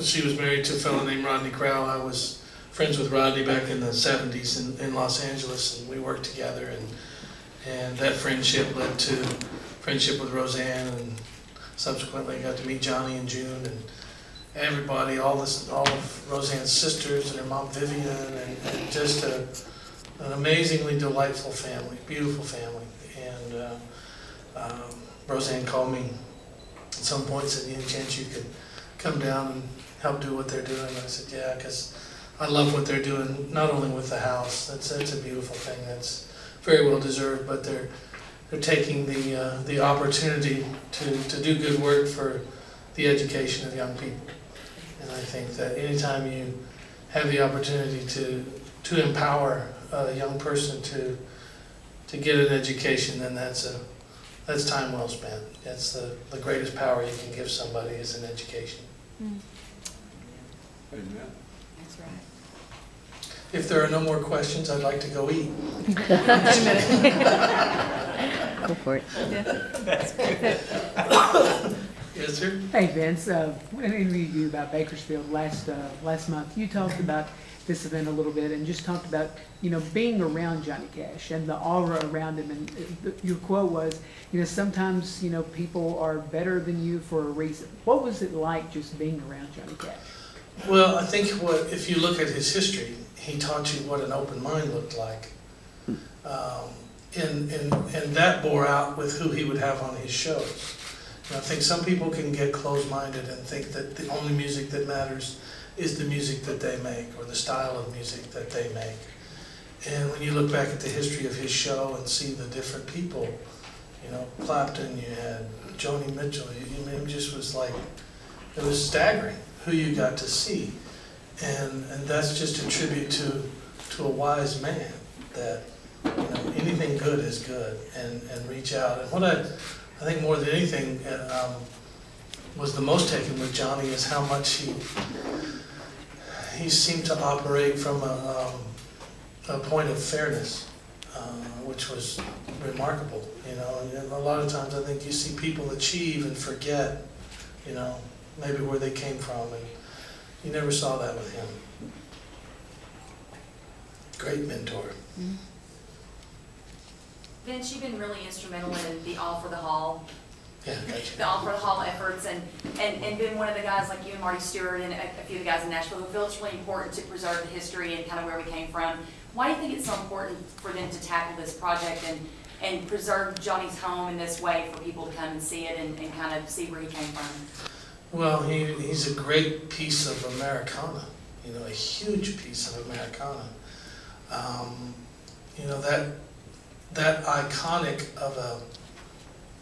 she was married to a fellow named Rodney Crowell. I was friends with Rodney back in the 70s in Los Angeles, and we worked together, and that friendship led to friendship with Roseanne, and subsequently I got to meet Johnny and June and everybody, all of Roseanne's sisters and her mom Vivian, and just an amazingly delightful family, beautiful family. And Roseanne called me at some point and said, any chance you could come down and help do what they're doing? And I said, yeah, because I love what they're doing, not only with the house, that's a beautiful thing, that's very well deserved, but they're taking the opportunity to do good work for the education of young people. And I think that anytime you have the opportunity to empower a young person to get an education, then that's time well spent. That's the greatest power you can give somebody is an education. Mm. Amen. That's right. If there are no more questions, I'd like to go eat. Go for it. Yes, sir. Hey, Vince, when I interviewed you about Bakersfield last month, you talked about this event a little bit and just talked about, being around Johnny Cash and the aura around him. And your quote was, sometimes, people are better than you for a reason. What was it like just being around Johnny Cash? Well, I think if you look at his history, he taught you what an open mind looked like. And that bore out with who he would have on his shows. And I think some people can get closed-minded and think that the only music that matters is the music that they make or the style of music that they make. And when you look back at the history of his show and see the different people, Clapton, you had Joni Mitchell, it just was like, it was staggering who you got to see. And that's just a tribute to a wise man that, anything good is good, and reach out. And what I think more than anything was the most taken with Johnny is how much he seemed to operate from a point of fairness, which was remarkable. And a lot of times I think you see people achieve and forget, maybe where they came from, and you never saw that with him. Great mentor. Mm-hmm. Vince, you've been really instrumental in the All for the Hall, Yeah, gotcha. the All for the Hall efforts, and been one of the guys like you and Marty Stewart and a few of the guys in Nashville who feel it's really important to preserve the history and kind of where we came from. Why do you think it's so important for them to tackle this project and preserve Johnny's home in this way for people to come and see it and kind of see where he came from? Well, he's a great piece of Americana, a huge piece of Americana. That iconic of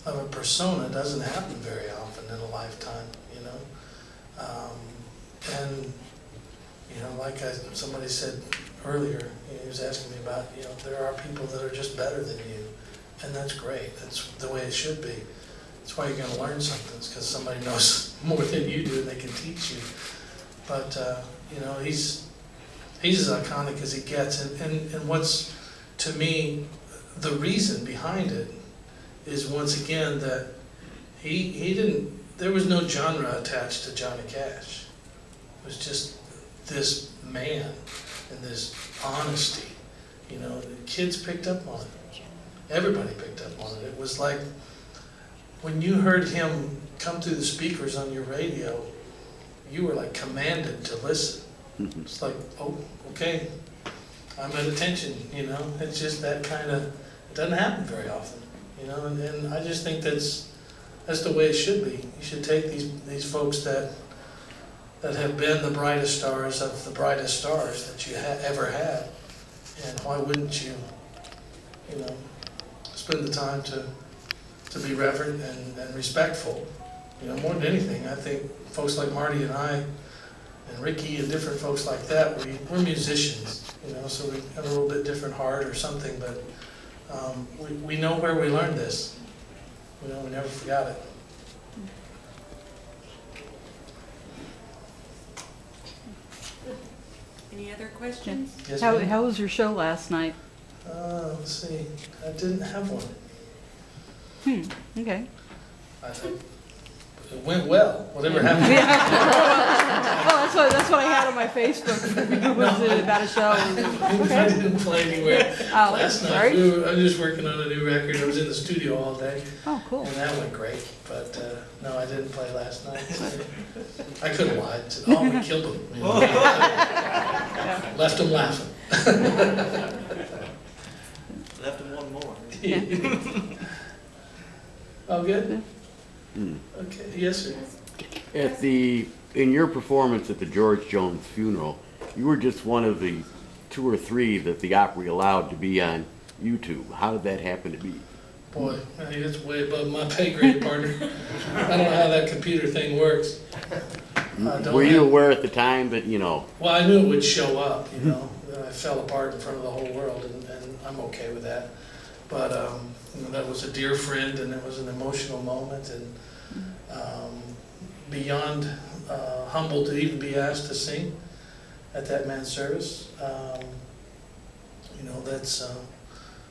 a persona doesn't happen very often in a lifetime, and like somebody said earlier, he was asking me about, there are people that are just better than you, and that's great. That's the way it should be. That's why you're going to learn something, because somebody knows more than you do and they can teach you. But he's as iconic as he gets, and what's, to me, the reason behind it is, once again, that he didn't, there was no genre attached to Johnny Cash. It was just this man and this honesty. The kids picked up on it. Everybody picked up on it. It was like when you heard him come through the speakers on your radio, you were like commanded to listen. It's like, oh, okay, I'm at attention, It's just that kind of, it doesn't happen very often, and I just think that's the way it should be. You should take these folks that have been the brightest stars of the brightest stars that you ever had, and why wouldn't you, spend the time to be reverent and respectful. More than anything, I think folks like Marty and I and Ricky and different folks like that, we're musicians, so we have a little bit different heart or something, but we know where we learned this. We never forgot it. Any other questions? Yes, How ma'am? was your show last night? Let's see. I didn't have one. Okay. It went well. Whatever happened. that's what I had on my Facebook. Was it about a show? I didn't play anywhere. Oh, Last night, sorry. I was just working on a new record. I was in the studio all day, Oh, cool. and that went great. But no, I didn't play last night. I could have lied. Said, oh, we killed him. You know. Left him laughing. Left him one more. Oh, good? Okay, yes, sir. In your performance at the George Jones funeral, you were just one of the 2 or 3 that the Opry allowed to be on YouTube. How did that happen to be? Boy, I think it's way above my pay grade, partner. I don't know how that computer thing works. Were you aware at the time that, Well, I knew it would show up, you know. I fell apart in front of the whole world, and I'm okay with that. But you know, that was a dear friend, and it was an emotional moment, and beyond humbled to even be asked to sing at that man's service. You know, that's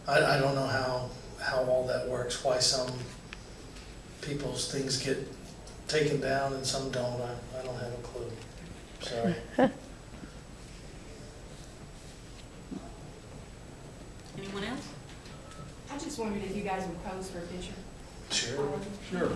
I don't know how all that works. Why some people's things get taken down and some don't. I don't have a clue. Sorry. Anyone else? I just wondered if you guys would pose for a picture. Sure. Sure.